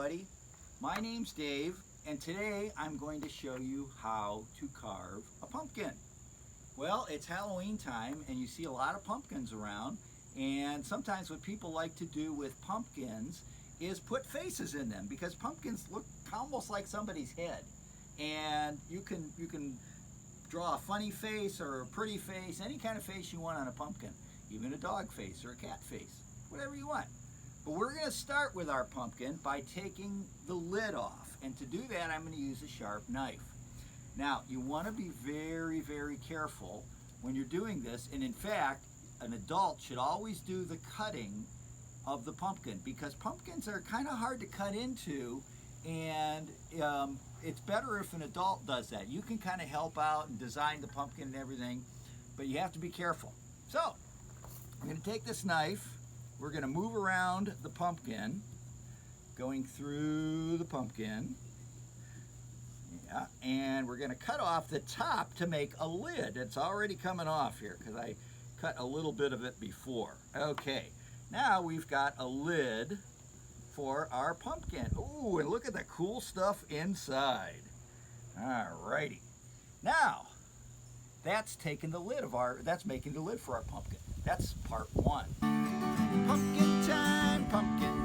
everybody. My name's Dave, and today I'm going to show you how to carve a pumpkin. Well, it's Halloween time, and you see a lot of pumpkins around, and sometimes what people like to do with pumpkins is put faces in them, because pumpkins look almost like somebody's head. And you can draw a funny face or a pretty face, any kind of face you want on a pumpkin, even a dog face or a cat face, whatever you want. But we're going to start with our pumpkin by taking the lid off. And to do that, I'm going to use a sharp knife. Now, you want to be very, very careful when you're doing this. And in fact, an adult should always do the cutting of the pumpkin, because pumpkins are kind of hard to cut into, and it's better if an adult does that. You can kind of help out and design the pumpkin and everything, but you have to be careful. So, I'm going to take this knife. We're going to move around the pumpkin, going through the pumpkin. Yeah, and we're going to cut off the top to make a lid. It's already coming off here because I cut a little bit of it before. Okay, now we've got a lid for our pumpkin. Ooh, and look at the cool stuff inside. Alrighty. Now, that's taking the lid of that's making the lid for our pumpkin. That's part one. Pumpkin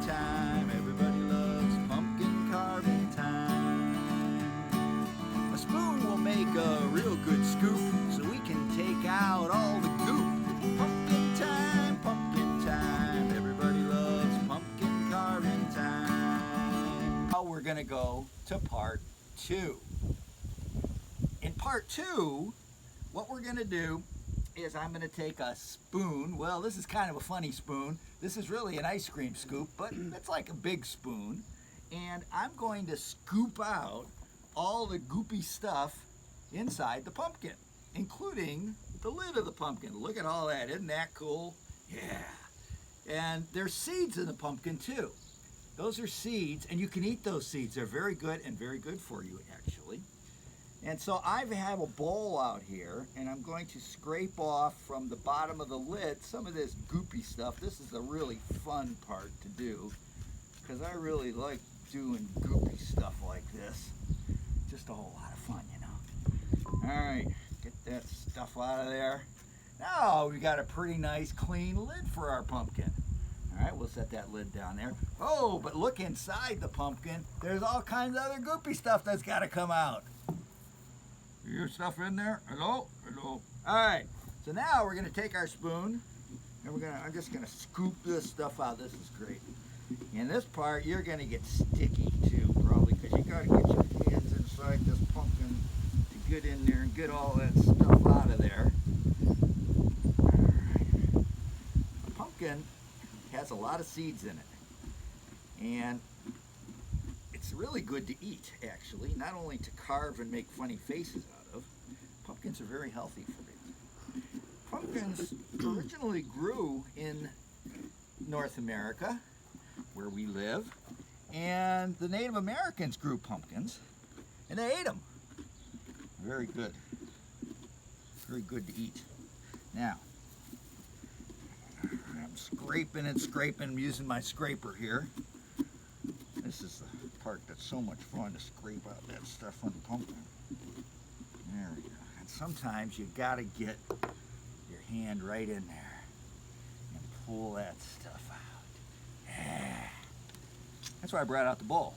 time, everybody loves pumpkin carving time. A spoon will make a real good scoop, so we can take out all the goop. Pumpkin time, everybody loves pumpkin carving time. Now we're gonna go to part two. In part two, what we're gonna do is I'm going to take a spoon. Well, this is kind of a funny spoon. This is really an ice cream scoop, but it's like a big spoon. And I'm going to scoop out all the goopy stuff inside the pumpkin, including the lid of the pumpkin. Look at all that. Isn't that cool? Yeah. And there's seeds in the pumpkin too. Those are seeds, and you can eat those seeds. They're very good and very good for you, actually. And so I have a bowl out here, and I'm going to scrape off from the bottom of the lid some of this goopy stuff. This is the really fun part to do, because I really like doing goopy stuff like this. Just a whole lot of fun, you know. All right, get that stuff out of there. Now we got a pretty nice clean lid for our pumpkin. All right, we'll set that lid down there. Oh, but look inside the pumpkin. There's all kinds of other goopy stuff that's got to come out. Your stuff in there? Hello? Hello. All right. So now we're going to take our spoon, and I'm just going to scoop this stuff out. This is great. And this part, you're going to get sticky too, probably, because you got to get your hands inside this pumpkin to get in there and get all that stuff out of there. All right. A pumpkin has a lot of seeds in it, and it's really good to eat, actually, not only to carve and make funny faces out of. Pumpkins are very healthy for you. Pumpkins originally grew in North America, where we live, and the Native Americans grew pumpkins, and they ate them. Very good. Very good to eat. Now, I'm scraping and scraping. I'm using my scraper here. This is the part that's so much fun, to scrape out that stuff from the pumpkin. There we go. And sometimes you gotta get your hand right in there and pull that stuff out. Yeah. That's why I brought out the bowl.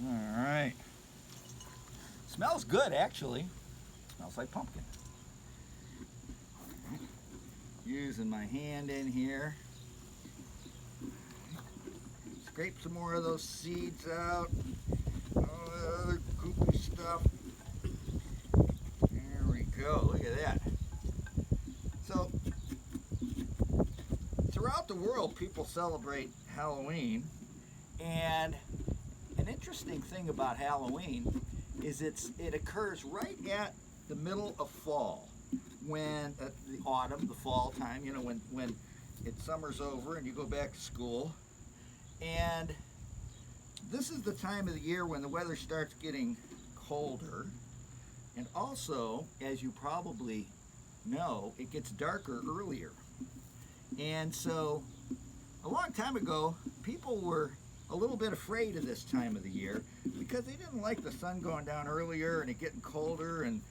All right. Smells good, actually. Smells like pumpkin. All right. Using my hand in here. Scrape some more of those seeds out. All that other goopy stuff. There we go. Look at that. So, throughout the world, people celebrate Halloween. And an interesting thing about Halloween is it occurs right at the middle of fall. When the autumn, the fall time, you know, when summer's over and you go back to school. And this is the time of the year when the weather starts getting colder. And also, as you probably know, it gets darker earlier. And so, a long time ago, people were a little bit afraid of this time of the year because they didn't like the sun going down earlier and it getting colder and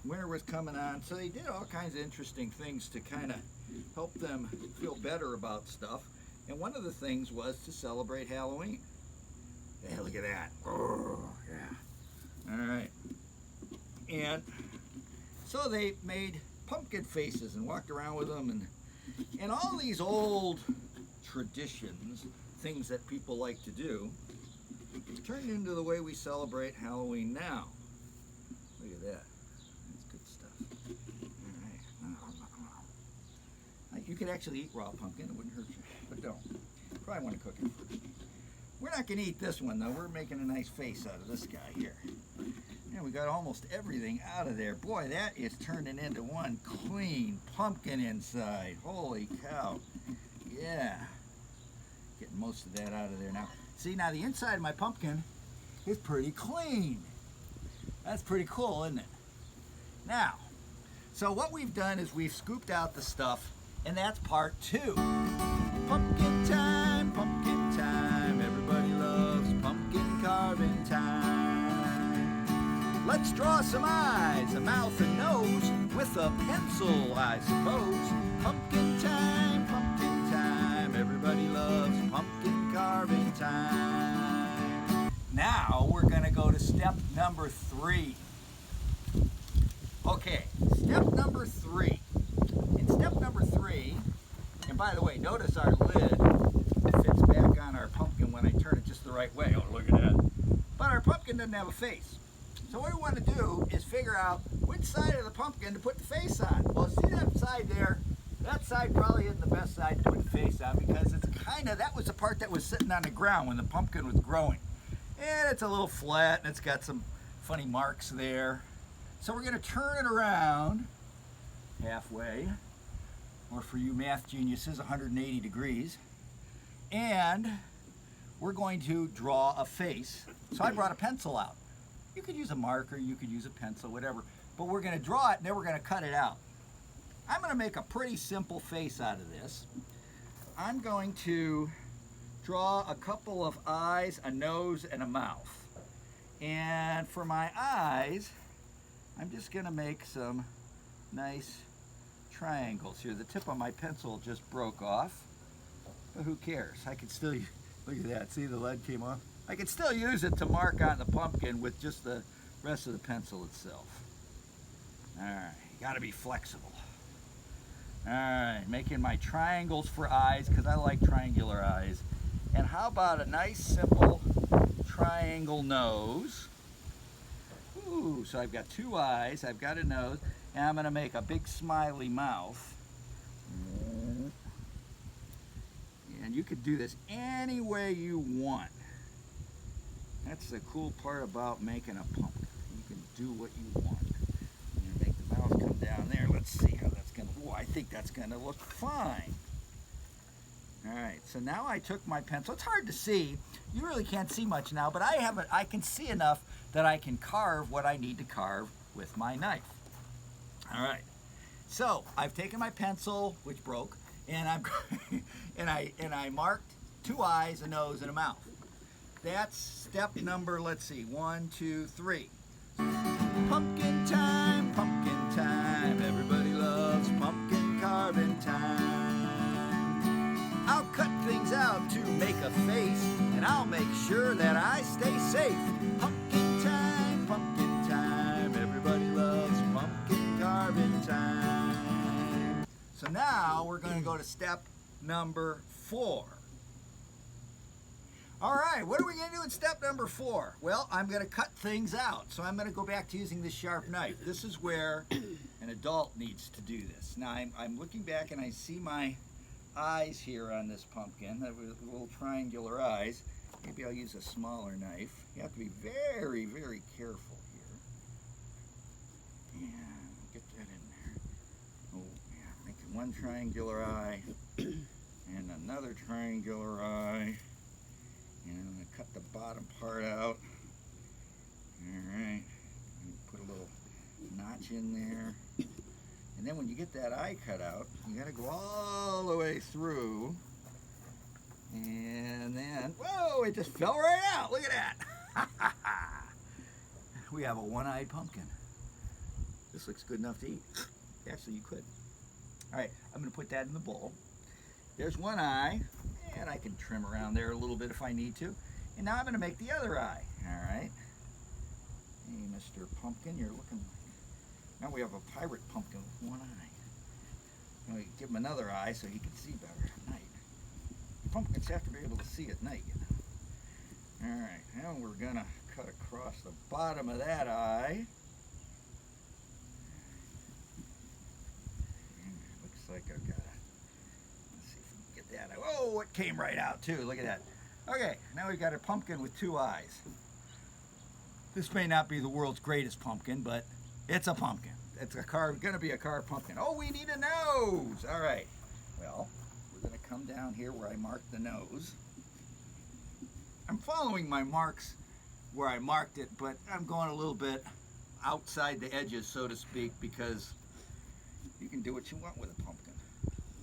winter was coming on. So they did all kinds of interesting things to kind of help them feel better about stuff. And one of the things was to celebrate Halloween. Yeah, look at that. Oh, yeah. All right. And so they made pumpkin faces and walked around with them, and all these old traditions, things that people like to do, turned into the way we celebrate Halloween now. Look at that. That's good stuff. All right. You could actually eat raw pumpkin. It wouldn't hurt you, but don't. Probably want to cook it first. We're not going to eat this one, though. We're making a nice face out of this guy here. And we got almost everything out of there. Boy, that is turning into one clean pumpkin inside. Holy cow. Yeah. Getting most of that out of there now. See, now the inside of my pumpkin is pretty clean. That's pretty cool, isn't it? Now, so what we've done is we've scooped out the stuff, and that's part 2. Pumpkin time, pumpkin time. Everybody loves pumpkin carving time. Let's draw some eyes, a mouth and nose, with a pencil, I suppose. Pumpkin time, everybody loves pumpkin carving time. Now we're gonna go to step number 3. Okay, step number 3. In step number 3, and by the way, notice our lid fits back on our pumpkin when I turn it just the right way. Oh, look at that. But our pumpkin doesn't have a face. So what we want to do is figure out which side of the pumpkin to put the face on. Well, see that side there? That side probably isn't the best side to put the face on because it's kind of, that was the part that was sitting on the ground when the pumpkin was growing. And it's a little flat and it's got some funny marks there. So we're going to turn it around halfway, or for you math geniuses, 180 degrees. And we're going to draw a face. So I brought a pencil out. You could use a marker, you could use a pencil, whatever. But we're going to draw it and then we're going to cut it out. I'm going to make a pretty simple face out of this. I'm going to draw a couple of eyes, a nose, and a mouth. And for my eyes, I'm just going to make some nice triangles here. The tip of my pencil just broke off, but who cares? I can still, look at that, see the lead came off? I can still use it to mark on the pumpkin with just the rest of the pencil itself. All right, you gotta be flexible. All right, making my triangles for eyes because I like triangular eyes. And how about a nice simple triangle nose? Ooh, so I've got 2 eyes, I've got a nose, and I'm gonna make a big smiley mouth. And you could do this any way you want. That's the cool part about making a pumpkin. You can do what you want. You're gonna make the mouth come down there. Let's see how that's gonna, oh, I think that's gonna look fine. All right, so now I took my pencil. It's hard to see. You really can't see much now, but I can see enough that I can carve what I need to carve with my knife. All right, so I've taken my pencil, which broke, and I marked 2 eyes, a nose, and a mouth. That's step number, let's see, 1, 2, 3. Pumpkin time, everybody loves pumpkin carving time. I'll cut things out to make a face, and I'll make sure that I stay safe. Pumpkin time, everybody loves pumpkin carving time. So now we're going to go to step number 4. All right, what are we going to do in step number 4? Well, I'm going to cut things out. So I'm going to go back to using this sharp knife. This is where an adult needs to do this. Now, I'm looking back and I see my eyes here on this pumpkin, little triangular eyes. Maybe I'll use a smaller knife. You have to be very, very careful here. And get that in there. Oh, yeah, making one triangular eye and another triangular eye. And I'm going to cut the bottom part out. All right. Put a little notch in there. And then when you get that eye cut out, you got to go all the way through And then, whoa, it just fell right out. Look at that. We have a one-eyed pumpkin. This looks good enough to eat. Actually, you could. All right, I'm gonna put that in the bowl. There's one eye, and I can trim around there a little bit if I need to. And now I'm gonna make the other eye, all right? Hey, Mr. Pumpkin, you're looking like, now we have a pirate pumpkin with one eye. And we give him another eye so he can see better at night. Pumpkins have to be able to see at night, you know. All right, now we're gonna cut across the bottom of that eye. Looks like I've got to, let's see if we can get that. Oh, it came right out too, look at that. Okay, now we've got a pumpkin with two eyes. This may not be the world's greatest pumpkin, but it's a pumpkin. It's gonna be a carved pumpkin. Oh, we need a nose. All right, well, we're gonna come down here where I marked the nose. I'm following my marks where I marked it, but I'm going a little bit outside the edges, so to speak, because you can do what you want with a pumpkin.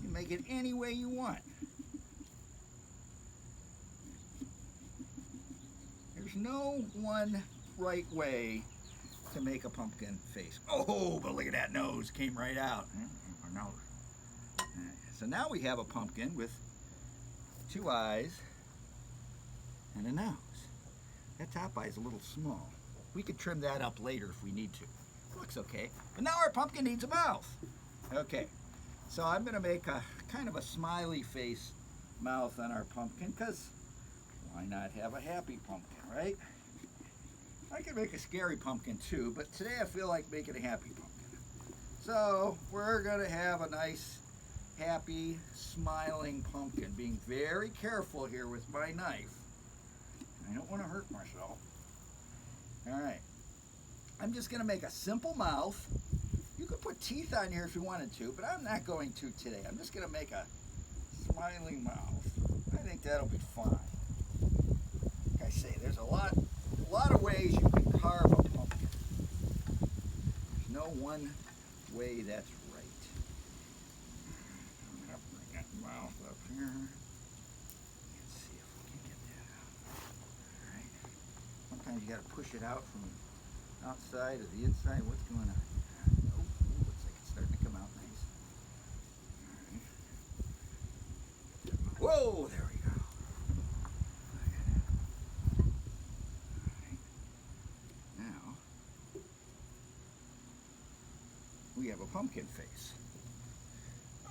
You make it any way you want. There's no one right way to make a pumpkin face. Oh, but look at that nose, came right out. Our nose. So now we have a pumpkin with two eyes and a nose. That top eye is a little small. We could trim that up later if we need to. Looks okay. But now our pumpkin needs a mouth. Okay, so I'm gonna make a kind of a smiley face mouth on our pumpkin, because why not have a happy pumpkin, right? I could make a scary pumpkin too, but today I feel like making a happy pumpkin. So we're gonna have a nice, happy, smiling pumpkin. Being very careful here with my knife. I don't want to hurt myself. All right, I'm just gonna make a simple mouth. You could put teeth on here if you wanted to, but I'm not going to today. I'm just gonna make a smiling mouth. I think that'll be fine. Like I say, there's a lot of ways you can carve a pumpkin. There's no one way that's right. I'm gonna bring that mouth up here. Let's see if we can get that out. All right. Sometimes you gotta push it out from the outside or the inside. What's going on? Oh, looks like it's starting to come out nice. All right. Whoa, there we go. We have a pumpkin face.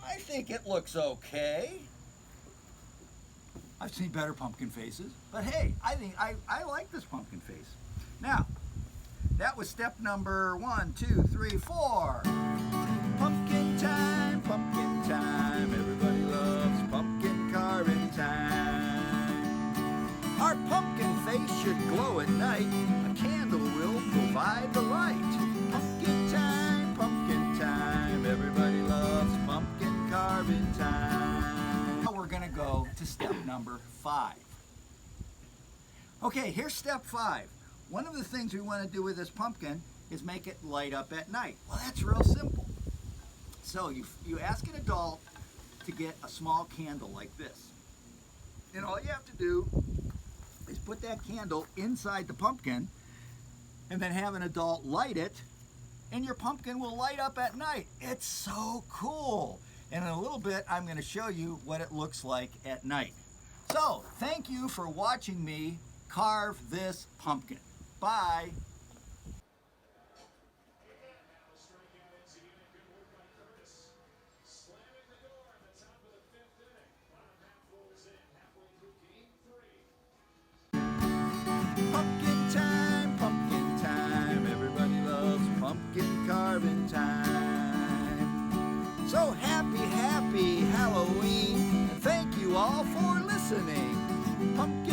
I think it looks okay. I've seen better pumpkin faces, but hey, I think I like this pumpkin face. Now, that was step number 1, 2, 3, 4. Pumpkin time, everybody loves pumpkin carving time. Our pumpkin face should glow at night. A candle will provide the light. Pumpkin time, everybody loves pumpkin carving time. Now we're gonna go to step number 5. Okay, here's step 5. One of the things we want to do with this pumpkin is make it light up at night. Well, that's real simple. So you ask an adult to get a small candle like this. And all you have to do is put that candle inside the pumpkin and then have an adult light it, and your pumpkin will light up at night. It's so cool. And in a little bit, I'm going to show you what it looks like at night. So, thank you for watching me carve this pumpkin. Bye. Pumpkin time, everybody loves pumpkin carving time. So happy, happy Halloween, and thank you all for listening. Pumpkin